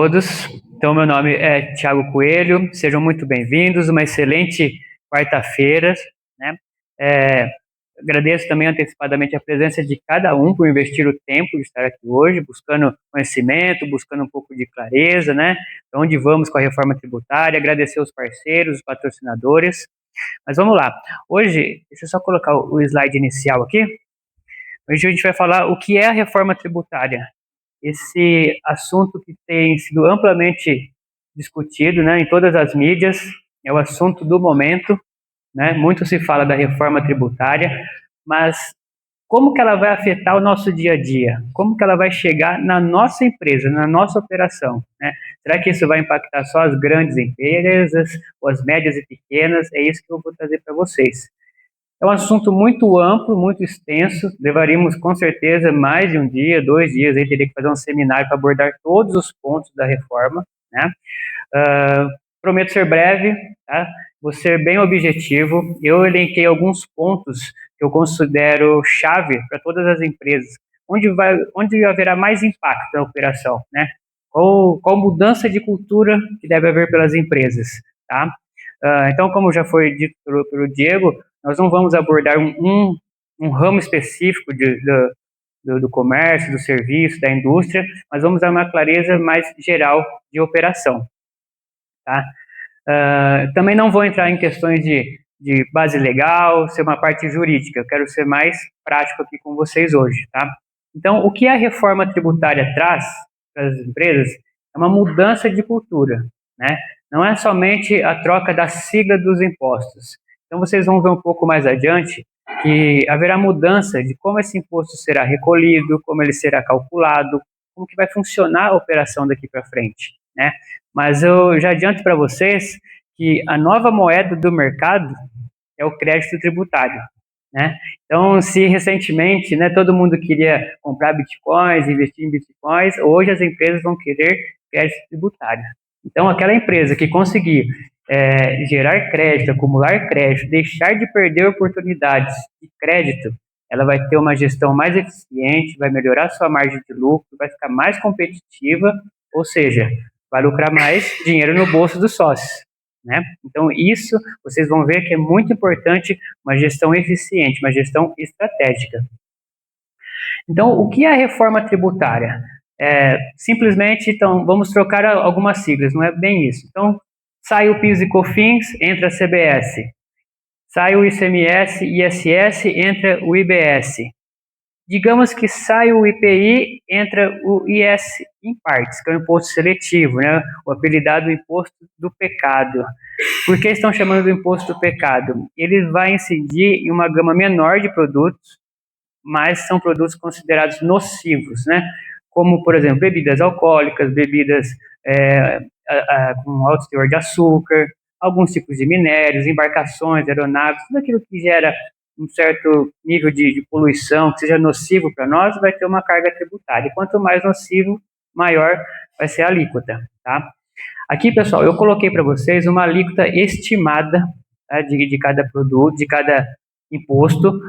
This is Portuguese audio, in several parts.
Todos. Então, meu nome é Thiago Coelho, sejam muito bem-vindos, uma excelente quarta-feira, né? Agradeço também antecipadamente a presença de cada um por investir o tempo de estar aqui hoje, buscando conhecimento, buscando um pouco de clareza, né? Para onde vamos com a reforma tributária, agradecer os parceiros, os patrocinadores. Mas vamos lá. Hoje, deixa eu só colocar o slide inicial aqui. Hoje a gente vai falar o que é a reforma tributária. Esse assunto que tem sido amplamente discutido, né, em todas as mídias, é o assunto do momento, né? Muito se fala da reforma tributária, mas como que ela vai afetar o nosso dia a dia? Como que ela vai chegar na nossa empresa, na nossa operação, né? Será que isso vai impactar só as grandes empresas, ou as médias e pequenas? É isso que eu vou trazer para vocês. É um assunto muito amplo, muito extenso, levaríamos com certeza mais de um dia, 2 dias, aí teria que fazer um seminário para abordar todos os pontos da reforma, né? Prometo ser breve, tá? Vou ser bem objetivo. Eu elenquei alguns pontos que eu considero chave para todas as empresas, onde haverá mais impacto na operação, né? Qual mudança de cultura que deve haver pelas empresas, tá? Então, como já foi dito pelo Diego, nós não vamos abordar um ramo específico do comércio, do serviço, da indústria, mas vamos dar uma clareza mais geral de operação, tá? Também não vou entrar em questões de base legal, ser uma parte jurídica, eu quero ser mais prático aqui com vocês hoje, tá? Então, o que a reforma tributária traz para as empresas é uma mudança de cultura, né? Não é somente a troca da sigla dos impostos. Então, vocês vão ver um pouco mais adiante que haverá mudança de como esse imposto será recolhido, como ele será calculado, como que vai funcionar a operação daqui para frente, né? Mas eu já adianto para vocês que a nova moeda do mercado é o crédito tributário, né? Então, se recentemente, né, todo mundo queria comprar bitcoins, investir em bitcoins, hoje as empresas vão querer crédito tributário. Então, aquela empresa que conseguir gerar crédito, acumular crédito, deixar de perder oportunidades de crédito, ela vai ter uma gestão mais eficiente, vai melhorar sua margem de lucro, vai ficar mais competitiva, ou seja, vai lucrar mais dinheiro no bolso dos sócios, né? Então, isso vocês vão ver que é muito importante, uma gestão eficiente, uma gestão estratégica. Então, o que é a reforma tributária? Simplesmente, então, vamos trocar algumas siglas, não é bem isso. Então, sai o PIS e COFINS, entra a CBS. Sai o ICMS e ISS, entra o IBS. Digamos que sai o IPI, entra o IS em partes, que é o imposto seletivo, né? O apelidado imposto do pecado. Por que estão chamando do imposto do pecado? Ele vai incidir em uma gama menor de produtos, mas são produtos considerados nocivos, né? Como, por exemplo, bebidas alcoólicas, bebidas com alto teor de açúcar, alguns tipos de minérios, embarcações, aeronaves, tudo aquilo que gera um certo nível de poluição, que seja nocivo para nós, vai ter uma carga tributária. E quanto mais nocivo, maior vai ser a alíquota, tá? Aqui, pessoal, eu coloquei para vocês uma alíquota estimada, tá, de cada produto, de cada imposto.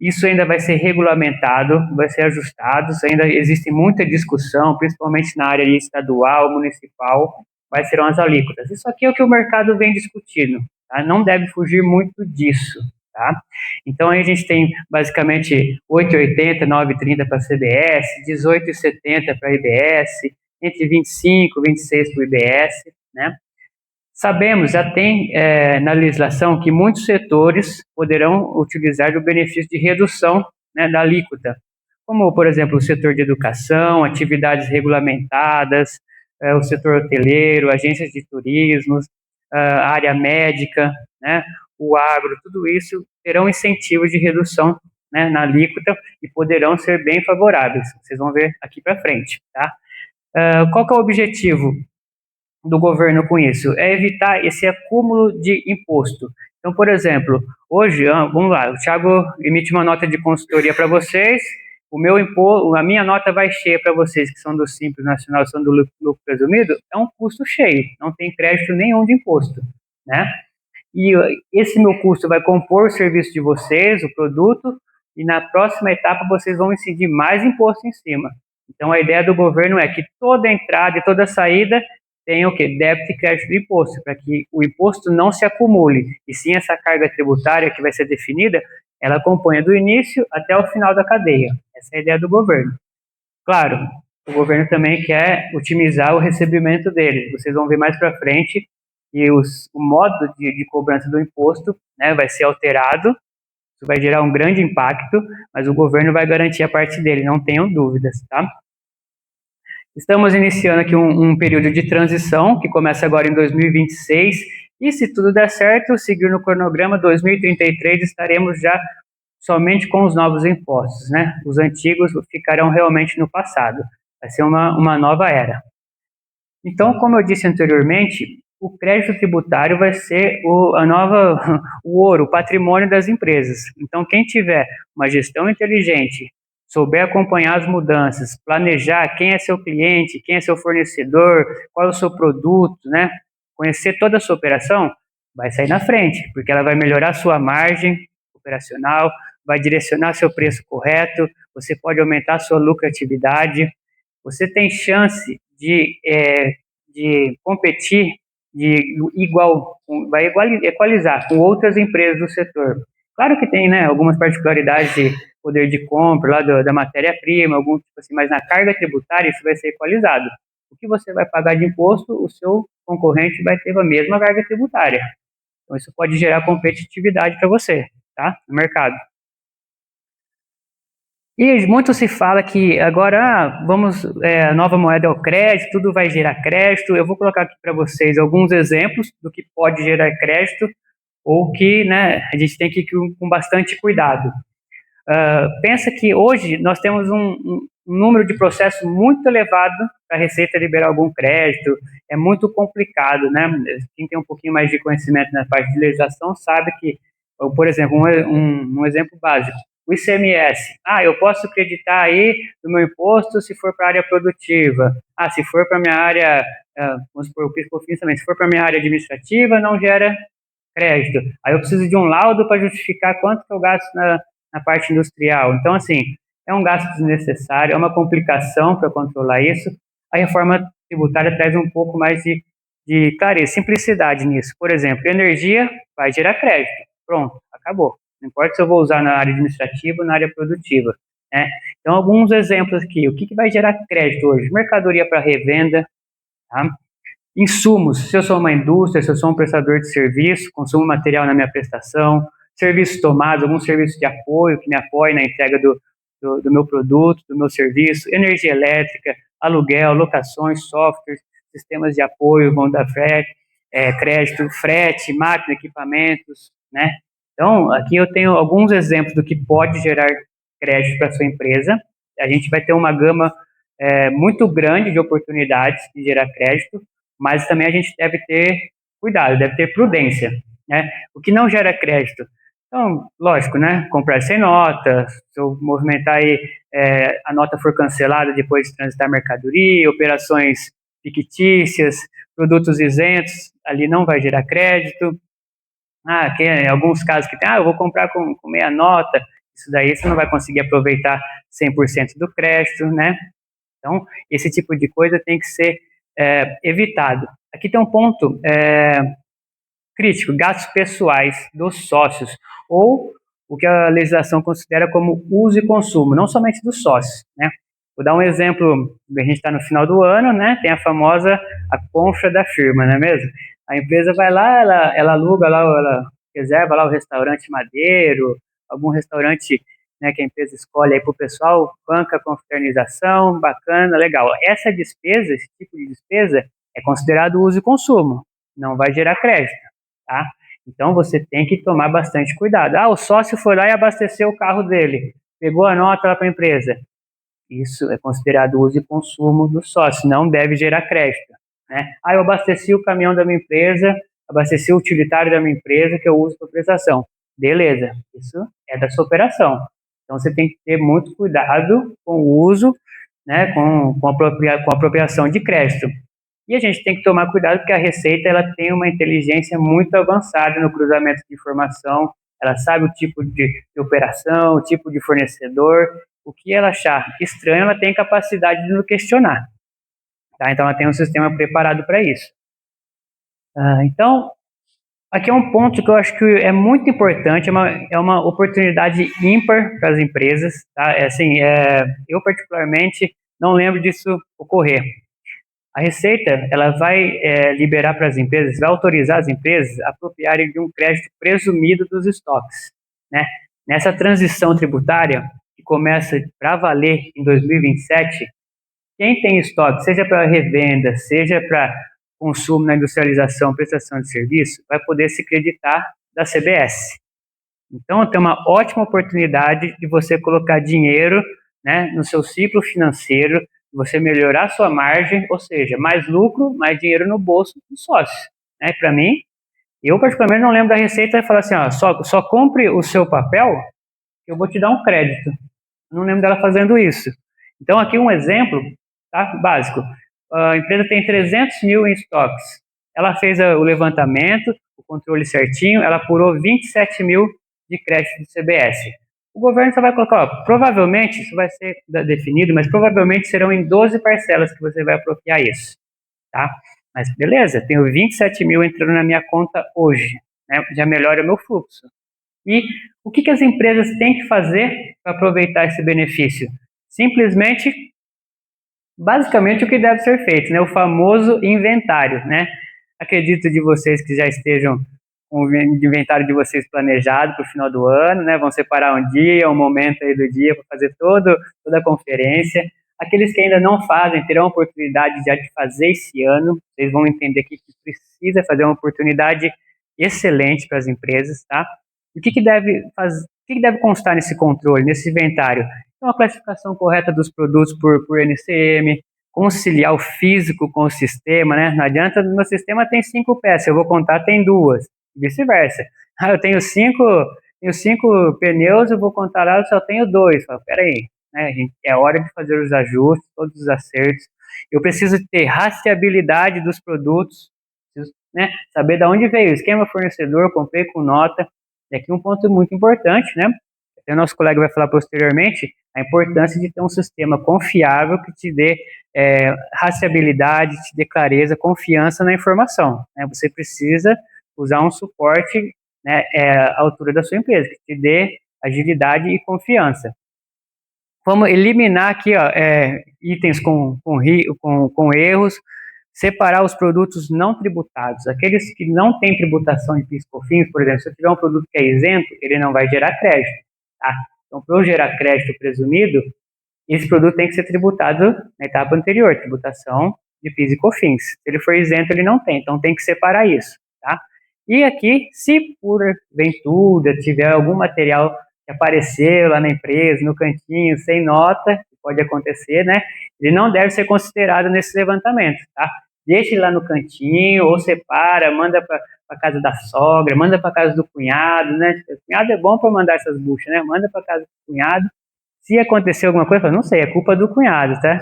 Isso ainda vai ser regulamentado, vai ser ajustado, ainda existe muita discussão, principalmente na área estadual, municipal, quais serão as alíquotas. Isso aqui é o que o mercado vem discutindo, tá? Não deve fugir muito disso, tá? Então, aí a gente tem basicamente 8,80, 9,30 para a CBS, 18,70 para a IBS, entre 25 e 26 para o IBS, né? Sabemos, já tem na legislação que muitos setores poderão utilizar o benefício de redução, né, da alíquota, como, por exemplo, o setor de educação, atividades regulamentadas, o setor hoteleiro, agências de turismo, a área médica, né, o agro, tudo isso terão incentivos de redução, né, na alíquota e poderão ser bem favoráveis. Vocês vão ver aqui para frente, tá? Qual que é o objetivo do governo com isso? É evitar esse acúmulo de imposto. Então, por exemplo, hoje, vamos lá, o Thiago emite uma nota de consultoria para vocês, a minha nota vai cheia para vocês, que são do Simples Nacional, são do lucro presumido, é um custo cheio, não tem crédito nenhum de imposto, né? E esse meu custo vai compor o serviço de vocês, o produto, e na próxima etapa vocês vão incidir mais imposto em cima. Então, a ideia do governo é que toda entrada e toda saída tenha o quê? Débito e crédito do imposto, para que o imposto não se acumule, e sim essa carga tributária que vai ser definida, ela acompanha do início até o final da cadeia. Essa é a ideia do governo. Claro, o governo também quer otimizar o recebimento dele. Vocês vão ver mais para frente que o modo de cobrança do imposto, né, vai ser alterado. Isso vai gerar um grande impacto, mas o governo vai garantir a parte dele, não tenham dúvidas, tá? Estamos iniciando aqui um período de transição, que começa agora em 2026, e se tudo der certo, seguir no cronograma, 2033 estaremos já somente com os novos impostos, né? Os antigos ficarão realmente no passado. Vai ser uma nova era. Então, como eu disse anteriormente, o crédito tributário vai ser o ouro, o patrimônio das empresas. Então, quem tiver uma gestão inteligente, souber acompanhar as mudanças, planejar quem é seu cliente, quem é seu fornecedor, qual é o seu produto, né? Conhecer toda a sua operação, vai sair na frente, porque ela vai melhorar a sua margem operacional, vai direcionar seu preço correto, você pode aumentar a sua lucratividade, você tem chance de competir vai equalizar com outras empresas do setor. Claro que tem, né, algumas particularidades de poder de compra lá da matéria-prima, algum tipo assim, mas na carga tributária isso vai ser equalizado. O que você vai pagar de imposto, o seu concorrente vai ter a mesma carga tributária. Então isso pode gerar competitividade para você, tá, no mercado. E muito se fala que agora a nova moeda é o crédito, tudo vai gerar crédito. Eu vou colocar aqui para vocês alguns exemplos do que pode gerar crédito ou que, né, a gente tem que ir com bastante cuidado. Pensa que hoje nós temos um número de processos muito elevado para a Receita liberar algum crédito, é muito complicado, né? Quem tem um pouquinho mais de conhecimento na parte de legislação sabe que, por exemplo, um exemplo básico, o ICMS. Eu posso acreditar aí no meu imposto se for para a área produtiva. Se for para a minha área, vamos supor, o PIS/COFINS também, se for para a minha área administrativa, não gera crédito. Aí eu preciso de um laudo para justificar quanto que eu gasto na parte industrial. Então, assim, é um gasto desnecessário, é uma complicação para controlar isso. A reforma tributária traz um pouco mais de clareza, simplicidade nisso. Por exemplo, energia vai gerar crédito. Pronto, acabou. Não importa se eu vou usar na área administrativa ou na área produtiva, né? Então, alguns exemplos aqui. O que vai gerar crédito hoje? Mercadoria para revenda, tá? Insumos, se eu sou uma indústria, se eu sou um prestador de serviço, consumo material na minha prestação, serviços tomados, algum serviço de apoio que me apoie na entrega do meu produto, do meu serviço, energia elétrica, aluguel, locações, softwares, sistemas de apoio, vão dar crédito, frete, máquina, equipamentos, né? Então, aqui eu tenho alguns exemplos do que pode gerar crédito para a sua empresa. A gente vai ter uma gama muito grande de oportunidades de gerar crédito, mas também a gente deve ter cuidado, deve ter prudência, né? O que não gera crédito? Então, lógico, né? Comprar sem nota, se eu movimentar aí, a nota for cancelada depois de transitar mercadoria, operações fictícias, produtos isentos, ali não vai gerar crédito. Tem alguns casos que tem, eu vou comprar com meia nota, isso daí você não vai conseguir aproveitar 100% do crédito, né? Então, esse tipo de coisa tem que ser evitado. Aqui tem um ponto crítico, gastos pessoais dos sócios, ou o que a legislação considera como uso e consumo, não somente dos sócios, né? Vou dar um exemplo, a gente está no final do ano, né? Tem a famosa a concha da firma, não é mesmo? A empresa vai lá, ela aluga lá, ela reserva lá o restaurante Madeiro, algum restaurante, né, que a empresa escolhe aí para o pessoal, banca confraternização, bacana, legal. Essa despesa, esse tipo de despesa, é considerado uso e consumo, não vai gerar crédito, tá? Então você tem que tomar bastante cuidado. O sócio foi lá e abasteceu o carro dele, pegou a nota lá para a empresa. Isso é considerado uso e consumo do sócio, não deve gerar crédito, né? Eu abasteci o caminhão da minha empresa, abasteci o utilitário da minha empresa que eu uso para prestação. Beleza, isso é da sua operação. Então você tem que ter muito cuidado com o uso, né, com a apropriação de crédito. E a gente tem que tomar cuidado porque a Receita ela tem uma inteligência muito avançada no cruzamento de informação, ela sabe o tipo de operação, o tipo de fornecedor, o que ela achar estranho, ela tem capacidade de nos questionar. Tá? Então, ela tem um sistema preparado para isso. Então, aqui é um ponto que eu acho que é muito importante, é uma oportunidade ímpar para as empresas. Tá? Eu, particularmente, não lembro disso ocorrer. A Receita ela vai liberar para as empresas, vai autorizar as empresas a apropriarem de um crédito presumido dos estoques. Né? Nessa transição tributária, que começa para valer em 2027, quem tem estoque, seja para revenda, seja para consumo na industrialização, prestação de serviço, vai poder se creditar da CBS. Então, tem uma ótima oportunidade de você colocar dinheiro, né, no seu ciclo financeiro, você melhorar sua margem, ou seja, mais lucro, mais dinheiro no bolso do sócio. Né? Para mim, eu particularmente não lembro da Receita falar assim, ó, só compre o seu papel, que eu vou te dar um crédito. Não lembro dela fazendo isso. Então, aqui um exemplo, tá, básico. A empresa tem 300 mil em estoques. Ela fez o levantamento, o controle certinho, ela apurou 27 mil de crédito do CBS. O governo só vai colocar, ó, provavelmente, isso vai ser definido, mas provavelmente serão em 12 parcelas que você vai apropriar isso. Tá? Mas beleza, tenho 27 mil entrando na minha conta hoje. Né? Já melhora o meu fluxo. E o que as empresas têm que fazer para aproveitar esse benefício? Simplesmente, basicamente, o que deve ser feito, né? O famoso inventário, né? Acredito de vocês que já estejam com o inventário de vocês planejado para o final do ano, né? Vão separar um dia, um momento aí do dia para fazer toda a conferência. Aqueles que ainda não fazem terão a oportunidade já de fazer esse ano. Vocês vão entender aqui que precisa fazer uma oportunidade excelente para as empresas, tá? O que deve constar nesse controle, nesse inventário? Então, a classificação correta dos produtos por NCM, conciliar o físico com o sistema, né? Não adianta, no meu sistema tem 5 peças, eu vou contar, tem 2, vice-versa. Eu tenho cinco pneus, eu vou contar lá, eu só tenho 2. Peraí, né, gente, é hora de fazer os ajustes, todos os acertos. Eu preciso ter rastreabilidade dos produtos, preciso, né, saber de onde veio o esquema fornecedor, comprei com nota. E aqui um ponto muito importante, né? O nosso colega vai falar posteriormente a importância de ter um sistema confiável que te dê rastreabilidade, te dê clareza, confiança na informação. Né? Você precisa usar um suporte, né, à altura da sua empresa, que te dê agilidade e confiança. Vamos eliminar aqui ó, itens com erros, separar os produtos não tributados. Aqueles que não têm tributação de PIS/COFINS, por exemplo, se eu tiver um produto que é isento, ele não vai gerar crédito. Tá? Então, para eu gerar crédito presumido, esse produto tem que ser tributado na etapa anterior, tributação de PIS e COFINS. Se ele for isento, ele não tem, então tem que separar isso. Tá? E aqui, se por ventura tiver algum material que apareceu lá na empresa, no cantinho, sem nota, pode acontecer, né? Ele não deve ser considerado nesse levantamento, tá? Deixa ele lá no cantinho, ou separa, manda para a casa da sogra, manda para a casa do cunhado, né? O cunhado é bom para mandar essas buchas, né? Manda para a casa do cunhado. Se acontecer alguma coisa, não sei, é culpa do cunhado, tá?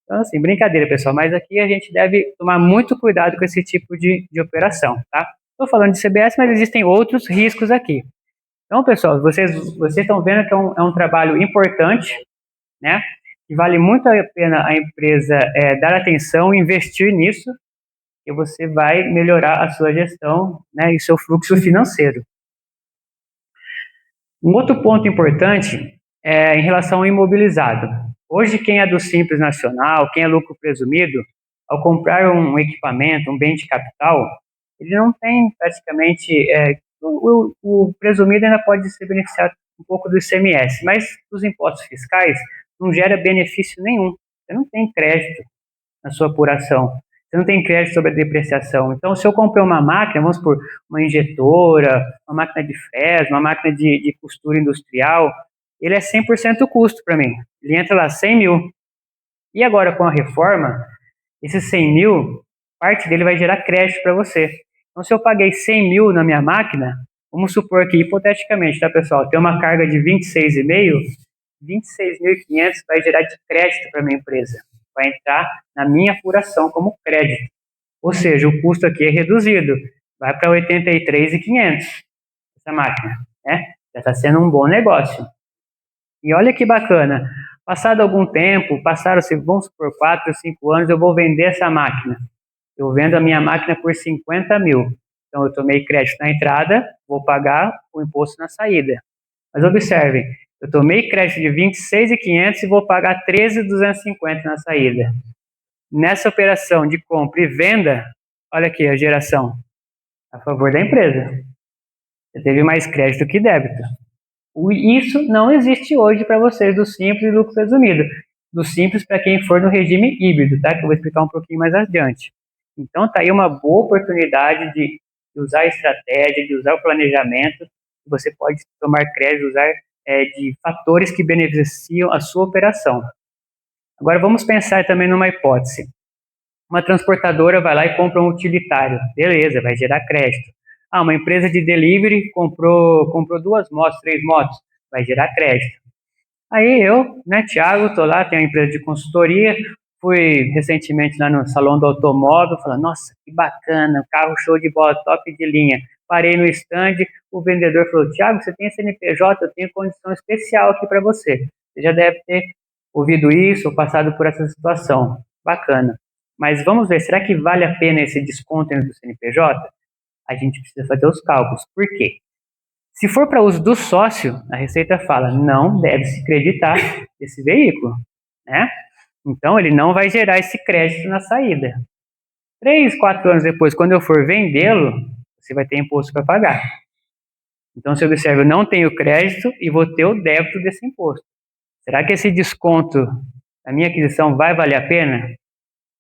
Então, assim, brincadeira, pessoal, mas aqui a gente deve tomar muito cuidado com esse tipo de operação, tá? Estou falando de CBS, mas existem outros riscos aqui. Então, pessoal, vocês estão vendo que é um trabalho importante, né? Que vale muito a pena a empresa dar atenção, investir nisso, e você vai melhorar a sua gestão, né, e seu fluxo financeiro. Um outro ponto importante é em relação ao imobilizado. Hoje, quem é do Simples Nacional, quem é lucro presumido, ao comprar um equipamento, um bem de capital, ele não tem praticamente... o presumido ainda pode se beneficiar um pouco do ICMS, mas os impostos fiscais não gera benefício nenhum. Você não tem crédito na sua apuração. Você não tem crédito sobre a depreciação. Então, se eu comprei uma máquina, vamos por uma injetora, uma máquina de fresa, uma máquina de costura industrial, ele é 100% custo para mim. Ele entra lá 100 mil. E agora, com a reforma, esses 100 mil, parte dele vai gerar crédito para você. Então, se eu paguei 100 mil na minha máquina, vamos supor que, hipoteticamente, tá, pessoal, tem uma carga de 26,5, 26.500 vai gerar de crédito para a minha empresa. Vai entrar na minha apuração como crédito. Ou seja, o custo aqui é reduzido. Vai para 83.500 essa máquina. Né? Já está sendo um bom negócio. E olha que bacana, passado algum tempo, passaram-se, vamos supor, 4, 5 anos, eu vou vender essa máquina. Eu vendo a minha máquina por 50 mil. Então, eu tomei crédito na entrada, vou pagar o imposto na saída. Mas observem, eu tomei crédito de 26.500 e vou pagar 13.250 na saída. Nessa operação de compra e venda, olha aqui a geração a favor da empresa. Você teve mais crédito que débito. Isso não existe hoje para vocês do Simples e Lucro Presumido. Do Simples para quem for no regime híbrido, tá? Que eu vou explicar um pouquinho mais adiante. Então tá aí uma boa oportunidade de usar a estratégia, de usar o planejamento. Você pode tomar crédito, usar de fatores que beneficiam a sua operação. Agora vamos pensar também numa hipótese. Uma transportadora vai lá e compra um utilitário. Beleza, vai gerar crédito. Ah, uma empresa de delivery comprou 2 motos, 3 motos. Vai gerar crédito. Aí eu, né, Thiago, tô lá, tenho uma empresa de consultoria, fui recentemente lá no Salão do Automóvel, falando, nossa, que bacana, carro show de bola, top de linha. Parei no stand, o vendedor falou, Thiago, você tem CNPJ, eu tenho condição especial aqui para você. Você já deve ter ouvido isso ou passado por essa situação. Bacana. Mas vamos ver, será que vale a pena esse desconto do CNPJ? A gente precisa fazer os cálculos. Por quê? Se for para uso do sócio, a Receita fala, não deve se creditar esse veículo, né? Então, ele não vai gerar esse crédito na saída. 3, 4 anos depois, quando eu for vendê-lo, você vai ter imposto para pagar. Então, se eu observo, eu não tenho crédito e vou ter o débito desse imposto. Será que esse desconto da minha aquisição vai valer a pena?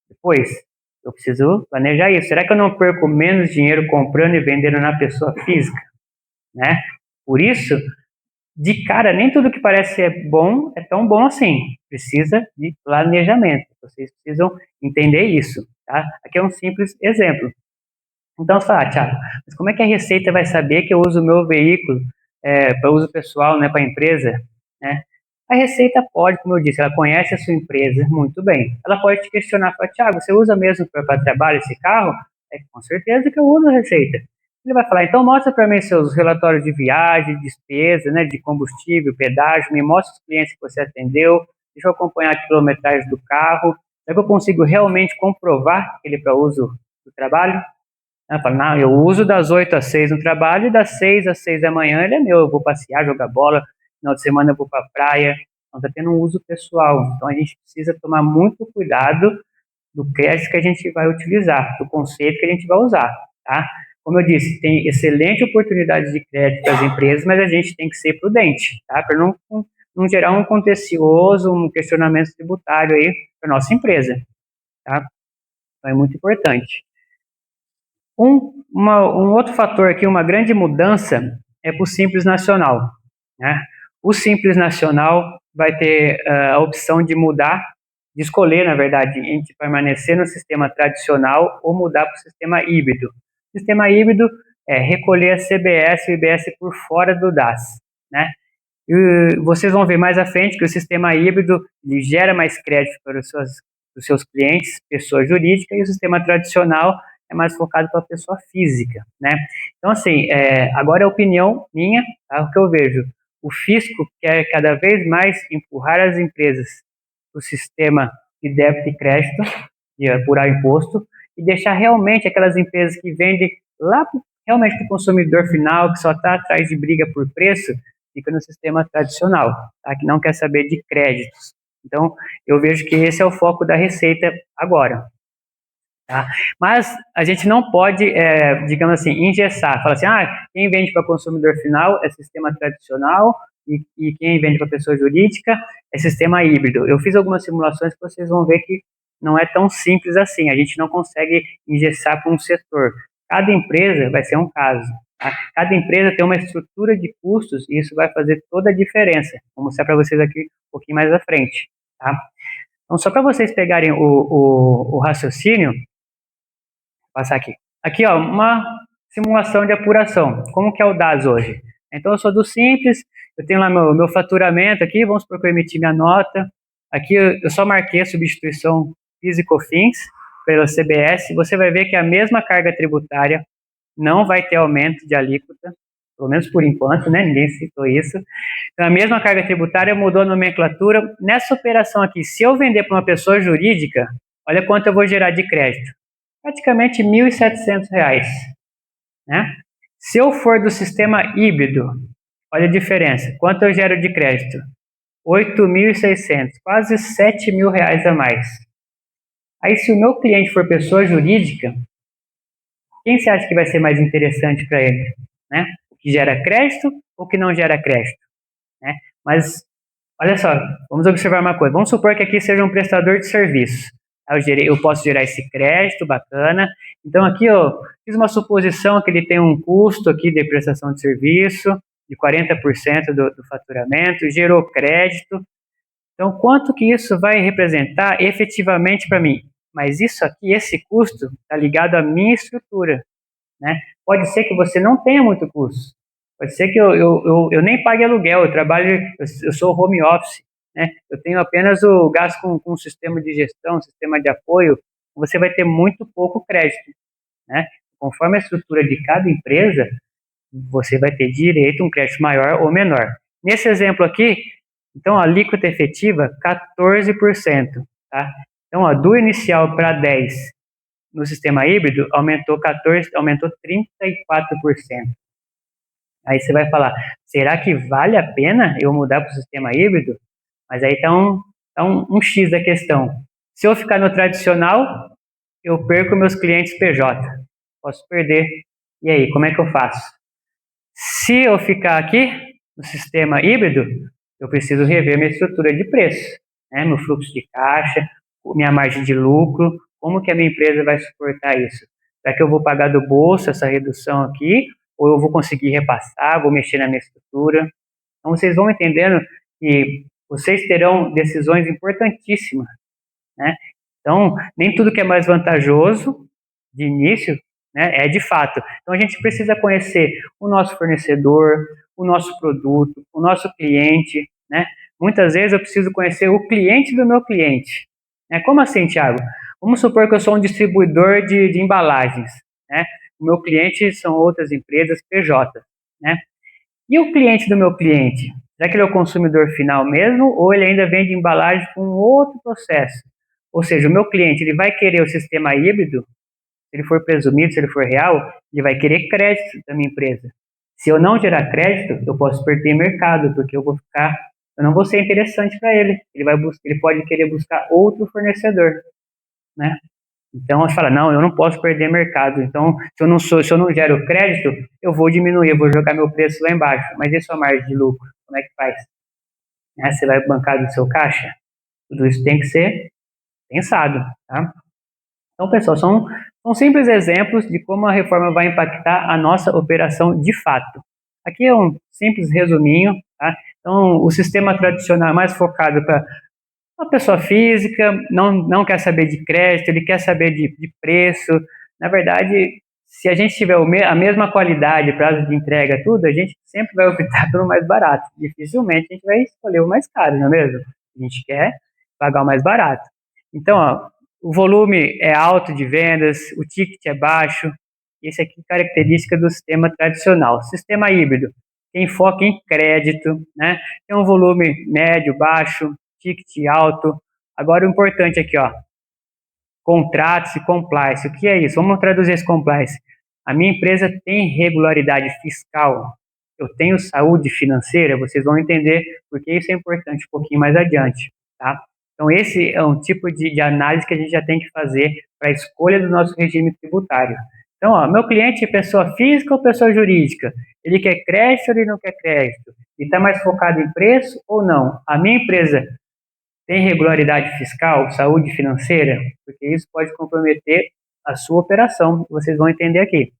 Depois, eu preciso planejar isso. Será que eu não perco menos dinheiro comprando e vendendo na pessoa física? Né? Por isso, de cara, nem tudo que parece ser bom é tão bom assim. Precisa de planejamento. Vocês precisam entender isso. Tá? Aqui é um simples exemplo. Então, você fala, Thiago, mas como é que a Receita vai saber que eu uso o meu veículo para uso pessoal, né, para a empresa? Né? A Receita pode, como eu disse, ela conhece a sua empresa muito bem. Ela pode te questionar, falar, Thiago, você usa mesmo para trabalho esse carro? Com certeza que eu uso a Receita. Ele vai falar, então mostra para mim seus relatórios de viagem, despesa, né, de combustível, pedágio, me mostra os clientes que você atendeu, deixa eu acompanhar a quilometragem do carro, será que eu consigo realmente comprovar que ele é para uso do trabalho? Ela fala, não, eu uso das 8 às 6 no trabalho e das 6 às 6 da manhã ele é meu, eu vou passear, jogar bola, final de semana eu vou para a praia, então está tendo um uso pessoal. Então a gente precisa tomar muito cuidado do crédito que a gente vai utilizar, do conceito que a gente vai usar, tá? Como eu disse, tem excelente oportunidade de crédito para as empresas, mas a gente tem que ser prudente, tá? Para não gerar um contencioso, um questionamento tributário aí para nossa empresa, tá? Então é muito importante. Um outro fator aqui, uma grande mudança, é para o Simples Nacional, né? O Simples Nacional vai ter a opção de mudar, de escolher, na verdade, entre permanecer no sistema tradicional ou mudar para o sistema híbrido. O sistema híbrido é recolher a CBS e o IBS por fora do DAS, né? E vocês vão ver mais à frente que o sistema híbrido ele gera mais crédito para os seus clientes, pessoa jurídica, e o sistema tradicional é mais focado para a pessoa física, né? Então, assim, agora é a opinião minha, tá? O que eu vejo, o fisco quer cada vez mais empurrar as empresas para o sistema de débito e crédito, de apurar imposto, e deixar realmente aquelas empresas que vendem lá realmente para o consumidor final, que só está atrás de briga por preço, fica no sistema tradicional, tá? Que não quer saber de créditos. Então, eu vejo que esse é o foco da Receita agora. Tá? Mas a gente não pode, digamos assim, engessar, falar assim, quem vende para consumidor final é sistema tradicional e quem vende para pessoa jurídica é sistema híbrido. Eu fiz algumas simulações que vocês vão ver que não é tão simples assim, a gente não consegue engessar para um setor. Cada empresa vai ser um caso. Tá? Cada empresa tem uma estrutura de custos e isso vai fazer toda a diferença. Vou mostrar para vocês aqui um pouquinho mais à frente. Tá? Então, só para vocês pegarem o raciocínio, vou passar aqui. Aqui, ó, uma simulação de apuração. Como que é o DAS hoje? Então, eu sou do Simples, eu tenho lá meu faturamento aqui, vamos supor que eu emiti minha nota. Aqui eu só marquei a substituição PIS e COFINS pela CBS. Você vai ver que a mesma carga tributária não vai ter aumento de alíquota. pelo menos por enquanto, né? Ninguém citou isso. Então, a mesma carga tributária mudou a nomenclatura. Nessa operação aqui, se eu vender para uma pessoa jurídica, olha quanto eu vou gerar de crédito. Praticamente R$ 1.700, né? Se eu for do sistema híbrido, olha a diferença. Quanto eu gero de crédito? 8.600, quase R$ 7.000 a mais. Aí, se o meu cliente for pessoa jurídica, quem você acha que vai ser mais interessante para ele? Né? O que gera crédito ou o que não gera crédito? Né? Mas, olha só, vamos observar uma coisa. Vamos supor que aqui seja um prestador de serviço. Eu posso gerar esse crédito, bacana. Então, aqui eu fiz uma suposição que ele tem um custo aqui de prestação de serviço de 40% do faturamento, gerou crédito. Então, quanto que isso vai representar efetivamente para mim? Mas isso aqui, esse custo, está ligado à minha estrutura, né? Pode ser que você não tenha muito custo. Pode ser que eu nem pague aluguel, eu sou home office, né? Eu tenho apenas o gasto com um sistema de gestão, sistema de apoio. Você vai ter muito pouco crédito, né? Conforme a estrutura de cada empresa, você vai ter direito a um crédito maior ou menor. Nesse exemplo aqui, então, a alíquota efetiva, 14%, tá? Então, ó, do inicial para 10 no sistema híbrido, aumentou 34%. Aí você vai falar, será que vale a pena eu mudar para o sistema híbrido? Mas aí está um X da questão. Se eu ficar no tradicional, eu perco meus clientes PJ. Posso perder. E aí, como é que eu faço? Se eu ficar aqui no sistema híbrido, eu preciso rever minha estrutura de preço, né? Meu fluxo de caixa, minha margem de lucro, como que a minha empresa vai suportar isso? Será que eu vou pagar do bolso essa redução aqui, ou eu vou conseguir repassar, vou mexer na minha estrutura? Então, vocês vão entendendo que vocês terão decisões importantíssimas, né? Então, nem tudo que é mais vantajoso de início, né, é de fato. Então, a gente precisa conhecer o nosso fornecedor, o nosso produto, o nosso cliente, né? Muitas vezes eu preciso conhecer o cliente do meu cliente. Né? Como assim, Thiago? Vamos supor que eu sou um distribuidor de embalagens, né? O meu cliente são outras empresas PJ, né? E o cliente do meu cliente? Será que ele é o consumidor final mesmo ou ele ainda vende embalagem com outro processo? Ou seja, o meu cliente ele vai querer o sistema híbrido, se ele for presumido, se ele for real, ele vai querer crédito da minha empresa. Se eu não gerar crédito, eu posso perder mercado, porque eu não vou ser interessante para ele. Ele pode querer buscar outro fornecedor, né? Então você fala, não, eu não posso perder mercado. Então, se eu não gero crédito, eu vou diminuir, eu vou jogar meu preço lá embaixo. Mas e a sua margem de lucro? Como é que faz? Você vai bancar do seu caixa? Tudo isso tem que ser pensado, tá? Então, pessoal, são simples exemplos de como a reforma vai impactar a nossa operação de fato. Aqui é um simples resuminho, tá? Então, o sistema tradicional é mais focado para a pessoa física, não quer saber de crédito, ele quer saber de preço. Na verdade, se a gente tiver a mesma qualidade, prazo de entrega, tudo, a gente sempre vai optar pelo mais barato. Dificilmente a gente vai escolher o mais caro, não é mesmo? A gente quer pagar o mais barato. Então, ó, o volume é alto de vendas, o ticket é baixo. Isso aqui é característica do sistema tradicional. Sistema híbrido tem foco em crédito, né? Tem um volume médio, baixo, ticket alto. Agora o importante aqui, ó, contratos e compliance. O que é isso? Vamos traduzir esse compliance. A minha empresa tem regularidade fiscal, eu tenho saúde financeira, vocês vão entender porque isso é importante um pouquinho mais adiante, tá? Então esse é um tipo de análise que a gente já tem que fazer para a escolha do nosso regime tributário. Então, ó, meu cliente é pessoa física ou pessoa jurídica? Ele quer crédito ou ele não quer crédito? Ele está mais focado em preço ou não? A minha empresa tem regularidade fiscal, saúde financeira? Porque isso pode comprometer a sua operação. Vocês vão entender aqui.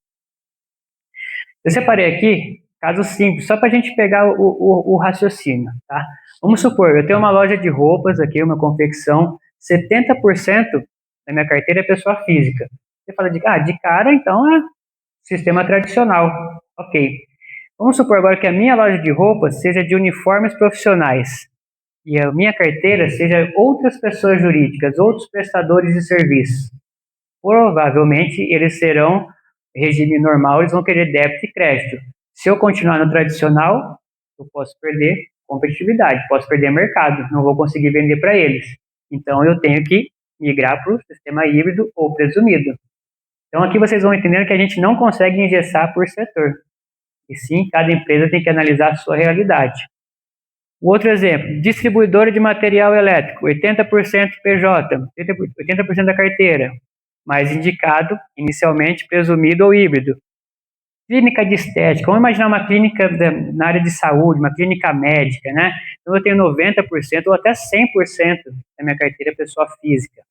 Eu separei aqui casos simples, só para a gente pegar o raciocínio, tá? Vamos supor, eu tenho uma loja de roupas aqui, uma confecção, 70% da minha carteira é pessoa física. Você fala de cara, então é sistema tradicional. Ok. Vamos supor agora que a minha loja de roupas seja de uniformes profissionais e a minha carteira seja outras pessoas jurídicas, outros prestadores de serviço. Provavelmente eles serão regime normal, eles vão querer débito e crédito. Se eu continuar no tradicional, eu posso perder competitividade, posso perder mercado, não vou conseguir vender para eles. Então, eu tenho que migrar para o sistema híbrido ou presumido. Então, aqui vocês vão entendendo que a gente não consegue engessar por setor. E sim, cada empresa tem que analisar a sua realidade. Outro exemplo, distribuidora de material elétrico, 80% PJ, 80% da carteira, mais indicado, inicialmente, presumido ou híbrido. Clínica de estética, vamos imaginar uma clínica na área de saúde, uma clínica médica, né? Então eu tenho 90% ou até 100% da minha carteira pessoa física.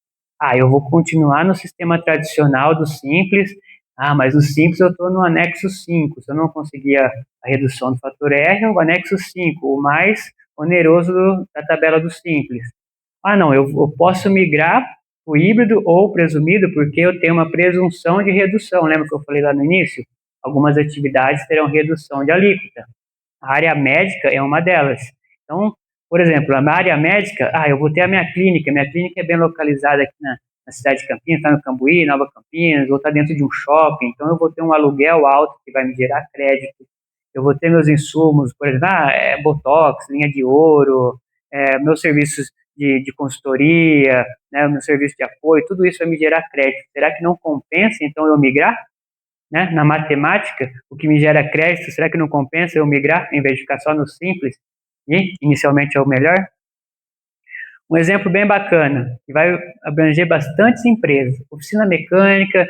Ah, eu vou continuar no sistema tradicional do Simples. Ah, mas no Simples eu estou no anexo 5. Se eu não conseguir a redução do fator R, o anexo 5, o mais oneroso da tabela do Simples. Ah, não, eu posso migrar o híbrido ou presumido porque eu tenho uma presunção de redução. Lembra que eu falei lá no início? Algumas atividades terão redução de alíquota. A área médica é uma delas. Então, por exemplo, na área médica, eu vou ter a minha clínica é bem localizada aqui na cidade de Campinas, está no Cambuí, Nova Campinas, ou está dentro de um shopping, então eu vou ter um aluguel alto que vai me gerar crédito. Eu vou ter meus insumos, por exemplo, botox, linha de ouro, meus serviços de consultoria, né, meu serviço de apoio, tudo isso vai me gerar crédito. Será que não compensa, então, eu migrar? Né? Na matemática, o que me gera crédito, será que não compensa eu migrar, em vez de ficar só no simples? E, inicialmente, é o melhor? Um exemplo bem bacana, que vai abranger bastantes empresas. Oficina mecânica,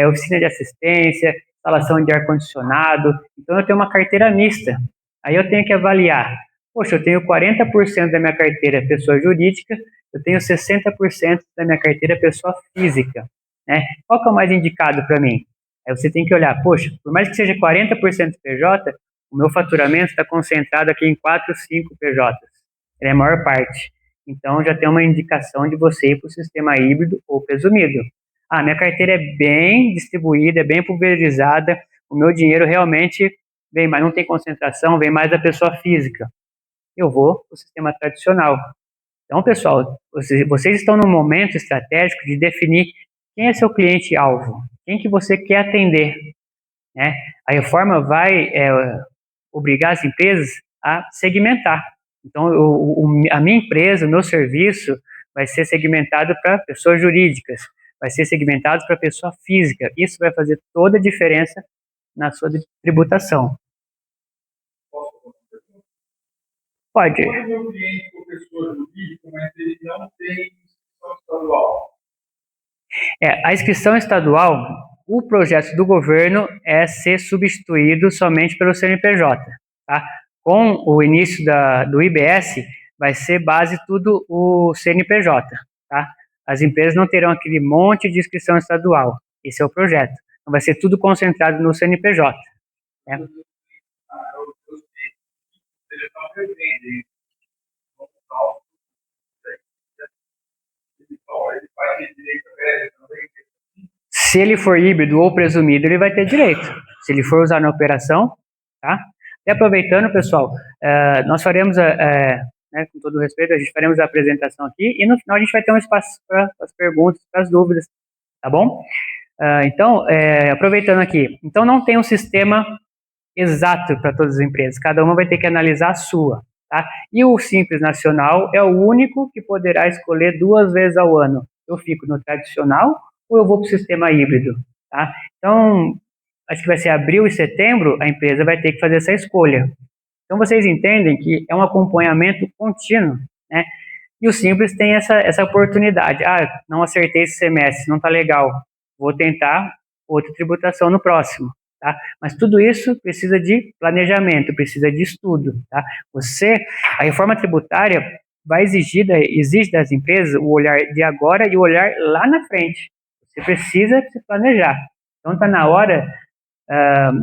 oficina de assistência, instalação de ar-condicionado. Então, eu tenho uma carteira mista. Aí eu tenho que avaliar. Poxa, eu tenho 40% da minha carteira pessoa jurídica, eu tenho 60% da minha carteira pessoa física. Né? Qual que é o mais indicado para mim? Aí você tem que olhar, poxa, por mais que seja 40% PJ, o meu faturamento está concentrado aqui em 4, 5 PJs. É a maior parte. Então, já tem uma indicação de você ir para o sistema híbrido ou presumido. Ah, minha carteira é bem distribuída, é bem pulverizada, o meu dinheiro realmente vem mais, não tem concentração, vem mais da pessoa física. Eu vou para o sistema tradicional. Então, pessoal, vocês estão num momento estratégico de definir quem é seu cliente-alvo, quem que você quer atender. Né? A reforma vai obrigar as empresas a segmentar. Então, a minha empresa, o meu serviço, vai ser segmentado para pessoas jurídicas, vai ser segmentado para pessoa física. Isso vai fazer toda a diferença na sua tributação. Pode. Quando o meu cliente for pessoa jurídica, mas ele não tem inscrição estadual. A inscrição estadual, o projeto do governo é ser substituído somente pelo CNPJ. Tá? Com o início do IBS, vai ser base tudo o CNPJ. Tá? As empresas não terão aquele monte de inscrição estadual. Esse é o projeto. Então, vai ser tudo concentrado no CNPJ. Né? Se ele for híbrido ou presumido, ele vai ter direito. Se ele for usar na operação, tá? E aproveitando, pessoal, nós faremos, né, com todo respeito, a gente faremos a apresentação aqui e no final a gente vai ter um espaço para as perguntas, para as dúvidas, tá bom? Então, aproveitando aqui, então não tem um sistema exato para todas as empresas, cada uma vai ter que analisar a sua, tá? E o Simples Nacional é o único que poderá escolher 2 vezes ao ano. Eu fico no tradicional ou eu vou para o sistema híbrido, tá? Então, acho que vai ser abril e setembro, a empresa vai ter que fazer essa escolha. Então, vocês entendem que é um acompanhamento contínuo, né? E o Simples tem essa oportunidade. Não acertei esse semestre, não está legal. Vou tentar outra tributação no próximo. Tá? Mas tudo isso precisa de planejamento, precisa de estudo. Tá? A reforma tributária exige das empresas o olhar de agora e o olhar lá na frente. Você precisa se planejar. Então está na hora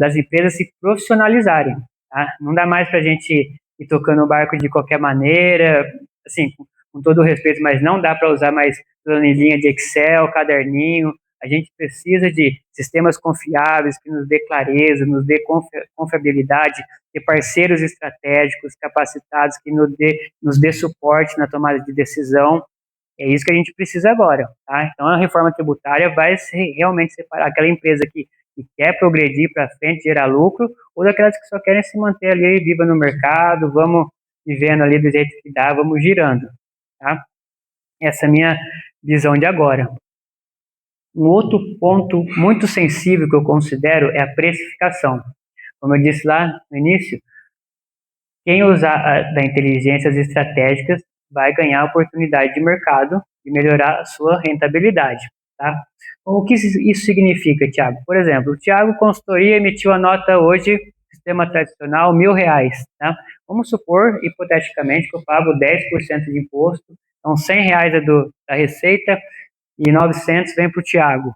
das empresas se profissionalizarem. Tá? Não dá mais para a gente ir tocando o barco de qualquer maneira, assim, com todo o respeito, mas não dá para usar mais planilhinha de Excel, caderninho. A gente precisa de sistemas confiáveis que nos dê clareza, nos dê confiabilidade, de parceiros estratégicos capacitados que nos dê suporte na tomada de decisão. É isso que a gente precisa agora. Tá? Então, a reforma tributária vai realmente separar aquela empresa que que quer progredir para frente, gerar lucro, ou daquelas que só querem se manter ali viva no mercado, vamos vivendo ali do jeito que dá, vamos girando, tá? Essa é a minha visão de agora. Um outro ponto muito sensível que eu considero é a precificação. Como eu disse lá no início, quem usar da inteligências estratégicas vai ganhar oportunidade de mercado e melhorar a sua rentabilidade, tá? O que isso significa, Thiago? Por exemplo, o Thiago Consultoria emitiu a nota hoje, sistema tradicional, R$ 1.000, tá? Vamos supor, hipoteticamente, que eu pago 10% de imposto, então R$ 100 é da receita e 900 vem para o Thiago.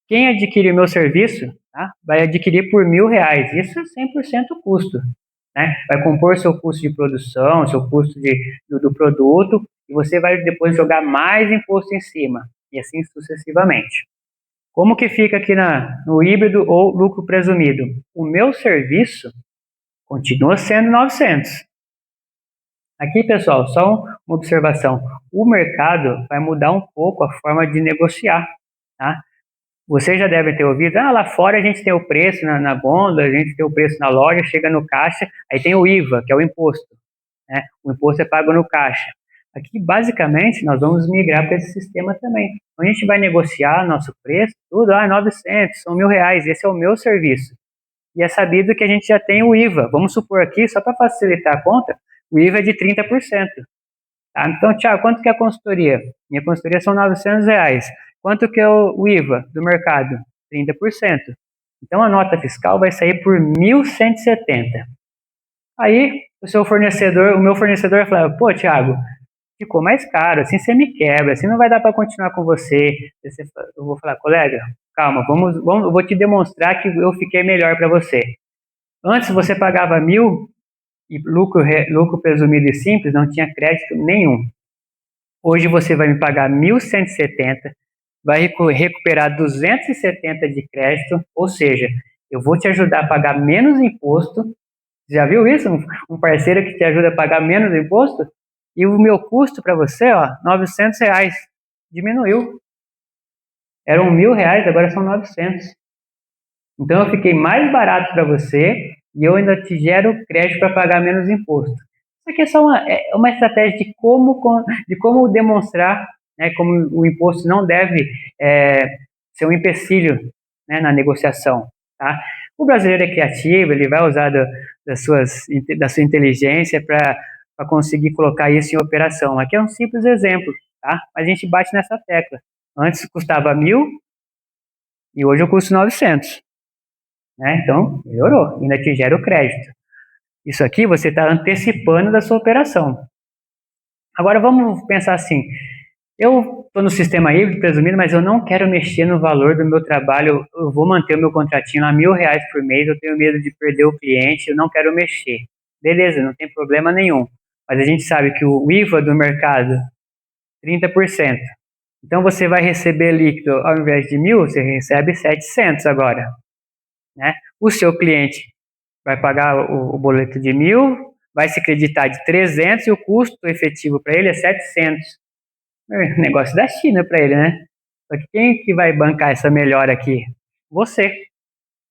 Quem adquirir meu serviço, tá, vai adquirir por R$ 1.000, isso é 100% custo. Né? Vai compor seu custo de produção, seu custo do produto, e você vai depois jogar mais imposto em cima, e assim sucessivamente. Como que fica aqui no híbrido ou lucro presumido? O meu serviço continua sendo 900. Aqui, pessoal, só uma observação. O mercado vai mudar um pouco a forma de negociar, tá? Você já deve ter ouvido, lá fora a gente tem o preço na gôndola, a gente tem o preço na loja, chega no caixa, aí tem o IVA, que é o imposto, né? O imposto é pago no caixa. Aqui, basicamente, nós vamos migrar para esse sistema também. Então, a gente vai negociar nosso preço, tudo, 900, são R$ 1.000, esse é o meu serviço. E é sabido que a gente já tem o IVA. Vamos supor aqui, só para facilitar a conta, o IVA é de 30%. Tá? Então, Thiago, quanto que é a consultoria? Minha consultoria são R$ 900. Quanto que é o IVA do mercado? 30%. Então, a nota fiscal vai sair por 1.170. Aí, o meu fornecedor vai falar, pô, Thiago, ficou mais caro, assim você me quebra, assim não vai dar para continuar com você. Eu vou falar, colega, calma, eu vou te demonstrar que eu fiquei melhor para você. Antes você pagava 1.000 e lucro presumido e simples, não tinha crédito nenhum. Hoje você vai me pagar 1.170, vai recuperar 270 de crédito, ou seja, eu vou te ajudar a pagar menos imposto. Já viu isso? Um parceiro que te ajuda a pagar menos imposto? E o meu custo para você, R$ 900. Diminuiu. Eram R$ 1.000, agora são 900. Então eu fiquei mais barato para você e eu ainda te gero crédito para pagar menos imposto. Isso aqui é só uma estratégia de como demonstrar, né, como o imposto não deve ser um empecilho, né, na negociação. Tá? O brasileiro é criativo, ele vai usar da sua inteligência para conseguir colocar isso em operação. Aqui é um simples exemplo, tá? Mas a gente bate nessa tecla. Antes custava 1.000 e hoje eu custo 900. Né? Então, melhorou, ainda te gera o crédito. Isso aqui você está antecipando da sua operação. Agora vamos pensar assim, eu estou no sistema híbrido presumido, mas eu não quero mexer no valor do meu trabalho, eu vou manter o meu contratinho a R$ 1.000 por mês, eu tenho medo de perder o cliente, eu não quero mexer. Beleza, não tem problema nenhum. Mas a gente sabe que o IVA do mercado, 30%. Então você vai receber líquido, ao invés de 1.000, você recebe 700 agora. Né? O seu cliente vai pagar o boleto de 1.000, vai se creditar de 300 e o custo efetivo para ele é 700. Negócio da China para ele, né? Só que quem que vai bancar essa melhora aqui? Você,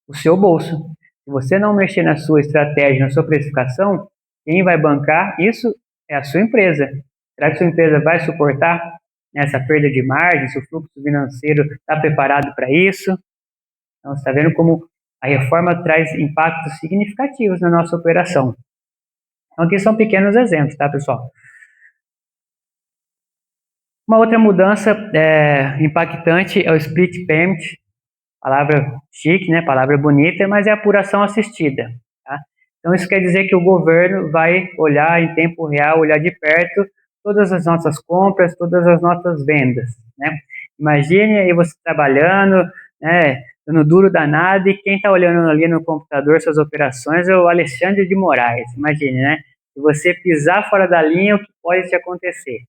o seu bolso. Se você não mexer na sua estratégia, na sua precificação, quem vai bancar isso é a sua empresa. Será que a sua empresa vai suportar essa perda de margem? Se o fluxo financeiro está preparado para isso? Então, você está vendo como a reforma traz impactos significativos na nossa operação. Então, aqui são pequenos exemplos, tá, pessoal? Uma outra mudança impactante é o split payment, palavra chique, né, palavra bonita, mas é apuração assistida. Tá? Então, isso quer dizer que o governo vai olhar em tempo real, olhar de perto todas as nossas compras, todas as nossas vendas. Né? Imagine aí você trabalhando, né, dando duro danado, e quem está olhando ali no computador suas operações é o Alexandre de Moraes. Imagine, né? Se você pisar fora da linha, o que pode te acontecer?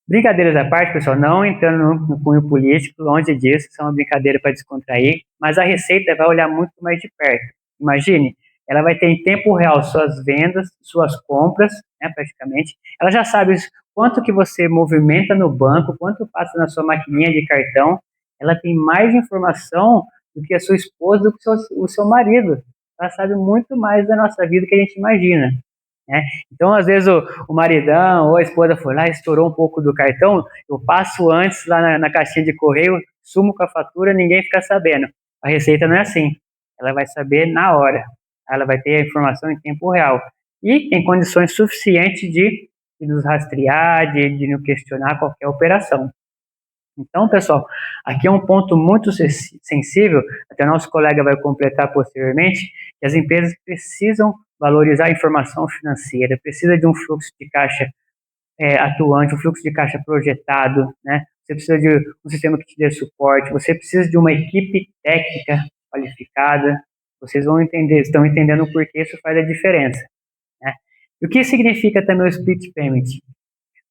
Brincadeiras à parte, pessoal, não entrando no cunho político, longe disso, isso é uma brincadeira para descontrair, mas a Receita vai olhar muito mais de perto. Imagine, ela vai ter em tempo real suas vendas, suas compras, né, praticamente. Ela já sabe quanto que você movimenta no banco, quanto passa na sua maquininha de cartão. Ela tem mais informação do que a sua esposa, do que o seu marido. Ela sabe muito mais da nossa vida que a gente imagina, né? Então, às vezes, o maridão ou a esposa foi lá e estourou um pouco do cartão, eu passo antes lá na caixinha de correio, sumo com a fatura, ninguém fica sabendo. A Receita não é assim. Ela vai saber na hora. Ela vai ter a informação em tempo real. E em condições suficientes de nos rastrear, de nos questionar qualquer operação. Então, pessoal, aqui é um ponto muito sensível, até nosso colega vai completar posteriormente, que as empresas precisam valorizar a informação financeira, precisa de um fluxo de caixa atuante, um fluxo de caixa projetado, né? Você precisa de um sistema que te dê suporte, você precisa de uma equipe técnica qualificada, vocês vão entender, estão entendendo o porquê isso faz a diferença, né? E o que significa também o split payment?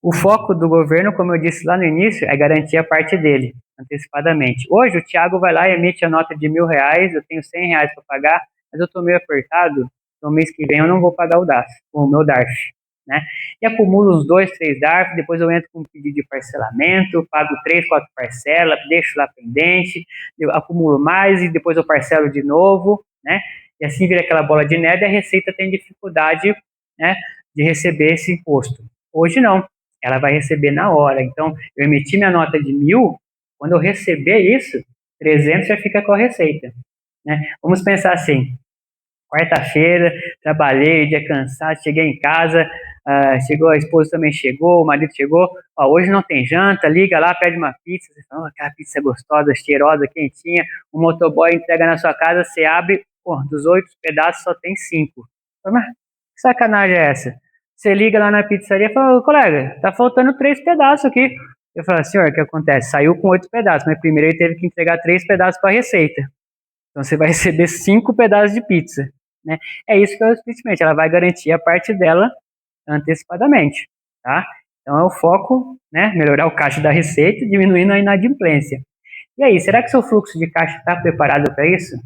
O foco do governo, como eu disse lá no início, é garantir a parte dele, antecipadamente. Hoje, o Thiago vai lá e emite a nota de R$ 1.000, eu tenho R$ 100 para pagar, mas eu estou meio apertado, no mês que vem eu não vou pagar o meu DARF, né? E acumulo uns 2, 3 DARF, depois eu entro com um pedido de parcelamento, pago 3, 4 parcelas, deixo lá pendente, eu acumulo mais e depois eu parcelo de novo, né? E assim vira aquela bola de neve e a Receita tem dificuldade, né, de receber esse imposto. Hoje não. Ela vai receber na hora. Então, eu emiti minha nota de 1.000, quando eu receber isso, 300 já fica com a Receita, né? Vamos pensar assim, quarta-feira, trabalhei, dia cansado, cheguei em casa, chegou, a esposa também chegou, o marido chegou, hoje não tem janta, liga lá, pede uma pizza, você fala, aquela pizza gostosa, cheirosa, quentinha, o motoboy entrega na sua casa, você abre, dos 8 pedaços só tem 5. Mas que sacanagem é essa? Você liga lá na pizzaria e fala, colega, tá faltando 3 pedaços aqui. Eu falo, senhor, o que acontece? Saiu com 8 pedaços, mas primeiro ele teve que entregar 3 pedaços para a Receita. Então você vai receber 5 pedaços de pizza, né? É isso que é o split payment, ela vai garantir a parte dela antecipadamente, tá? Então é o foco, né? Melhorar o caixa da Receita, diminuindo a inadimplência. E aí, será que seu fluxo de caixa está preparado para isso?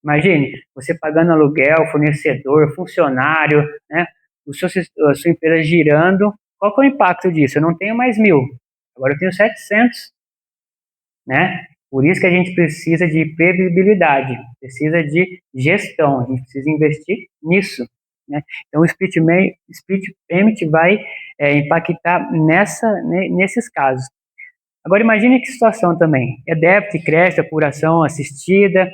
Imagine, você pagando aluguel, fornecedor, funcionário, né? A sua empresa girando, qual que é o impacto disso? Eu não tenho mais 1.000, agora eu tenho 700, né? Por isso que a gente precisa de previsibilidade, precisa de gestão, a gente precisa investir nisso, né? Então o split payment vai impactar nesses casos. Agora imagine que situação também, é débito e crédito, apuração assistida.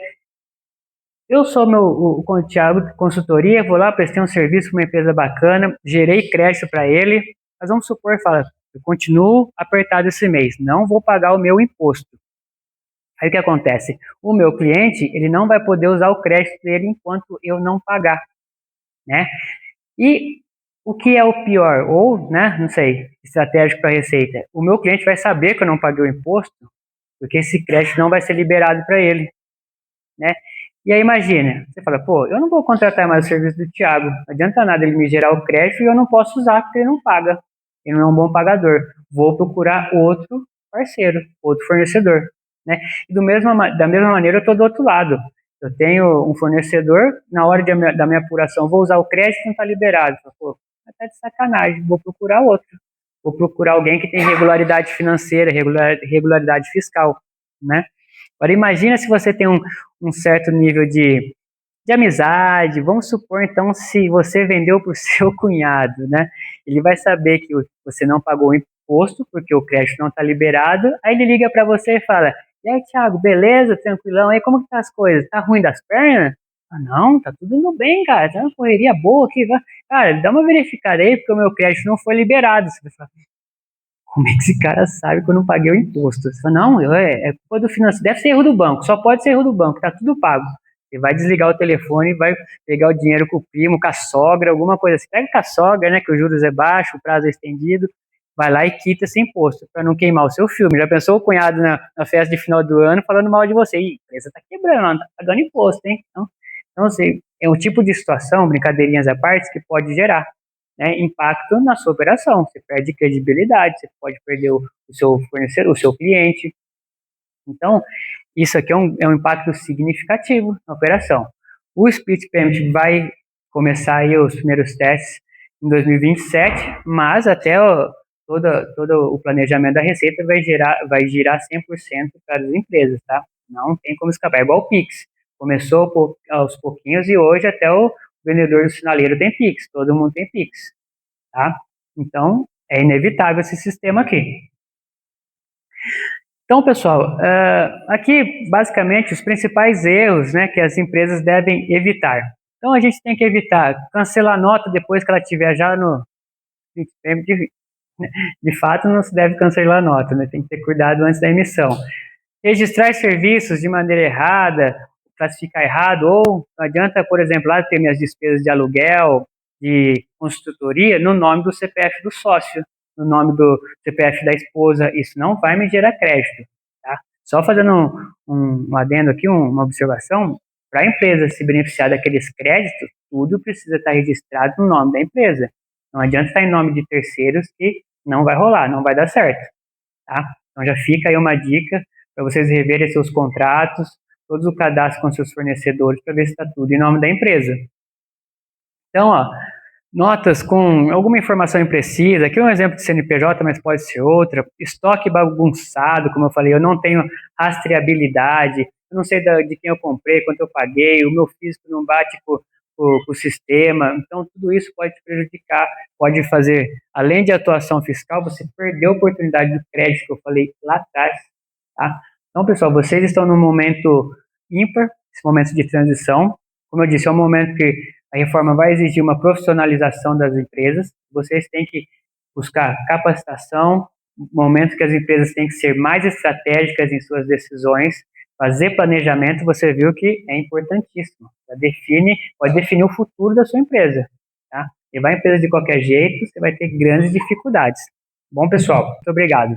Eu sou o Thiago consultoria, vou lá, prestei um serviço para uma empresa bacana, gerei crédito para ele, mas vamos supor, fala, eu continuo apertado esse mês, não vou pagar o meu imposto. Aí o que acontece? O meu cliente, ele não vai poder usar o crédito dele enquanto eu não pagar, né? E o que é o pior? Ou, né, não sei, estratégico para a Receita. O meu cliente vai saber que eu não paguei o imposto, porque esse crédito não vai ser liberado para ele, né? E aí imagina, você fala, pô, eu não vou contratar mais o serviço do Thiago, não adianta nada ele me gerar o crédito e eu não posso usar porque ele não paga, ele não é um bom pagador. Vou procurar outro parceiro, outro fornecedor, né? E da mesma maneira eu estou do outro lado. Eu tenho um fornecedor, na hora da minha apuração, vou usar o crédito, não está liberado. Pô, tá de sacanagem, vou procurar outro. Vou procurar alguém que tem regularidade financeira, regularidade fiscal, né? Agora imagina se você tem um certo nível de amizade, vamos supor então se você vendeu para o seu cunhado, né? Ele vai saber que você não pagou o imposto porque o crédito não está liberado, aí ele liga para você e fala, e aí Thiago, beleza, tranquilão, aí como que tá as coisas? Tá ruim das pernas? Não, tá tudo indo bem, cara, tá uma correria boa aqui, cara, dá uma verificada aí porque o meu crédito não foi liberado. Você vai falar, como é que esse cara sabe que eu não paguei o imposto? Você fala, não, é culpa do financeiro, deve ser erro do banco, só pode ser erro do banco, tá tudo pago. Você vai desligar o telefone, vai pegar o dinheiro com o primo, com a sogra, alguma coisa assim. Pega com a sogra, né, que os juros é baixo, o prazo é estendido, vai lá e quita esse imposto, para não queimar o seu filme. Já pensou o cunhado na festa de final do ano falando mal de você? Ih, a empresa tá quebrando, não tá pagando imposto, hein? Então assim, é um tipo de situação, brincadeirinhas à parte, que pode gerar, né, impacto na sua operação. Você perde credibilidade, você pode perder o seu fornecedor, o seu cliente. Então, isso aqui é um impacto significativo na operação. O split payment vai começar aí os primeiros testes em 2027, mas até todo o planejamento da Receita vai girar 100% para as empresas, tá? Não tem como escapar. É igual o Pix. Começou aos pouquinhos e hoje até o vendedor do sinaleiro tem Pix. Todo mundo tem Pix. Tá? Então, é inevitável esse sistema aqui. Então, pessoal, aqui basicamente os principais erros, né, que as empresas devem evitar. Então, a gente tem que evitar cancelar a nota depois que ela estiver já no de fato, não se deve cancelar a nota, né? Tem que ter cuidado antes da emissão. Registrar serviços de maneira errada, classificar errado, ou não adianta, por exemplo, lá ter minhas despesas de aluguel, de consultoria, no nome do CPF do sócio, no nome do CPF da esposa, isso não vai me gerar crédito, tá? Só fazendo um adendo aqui, uma observação, para a empresa se beneficiar daqueles créditos, tudo precisa estar registrado no nome da empresa. Não adianta estar em nome de terceiros que não vai rolar, não vai dar certo, tá? Então já fica aí uma dica para vocês reverem seus contratos, todos o cadastro com seus fornecedores para ver se está tudo em nome da empresa. Então, ó, notas com alguma informação imprecisa, aqui é um exemplo de CNPJ, mas pode ser outra, estoque bagunçado, como eu falei, eu não tenho rastreabilidade, eu não sei de quem eu comprei, quanto eu paguei, o meu físico não bate com o sistema, então tudo isso pode te prejudicar, pode fazer, além de atuação fiscal, você perder a oportunidade de crédito que eu falei lá atrás, tá? Então, pessoal, vocês estão num momento ímpar, esse momento de transição, como eu disse, é um momento que a reforma vai exigir uma profissionalização das empresas, vocês têm que buscar capacitação, momento que as empresas têm que ser mais estratégicas em suas decisões, fazer planejamento, você viu que é importantíssimo, pode definir o futuro da sua empresa, tá? Levar a empresa de qualquer jeito, você vai ter grandes dificuldades. Bom, pessoal, muito obrigado.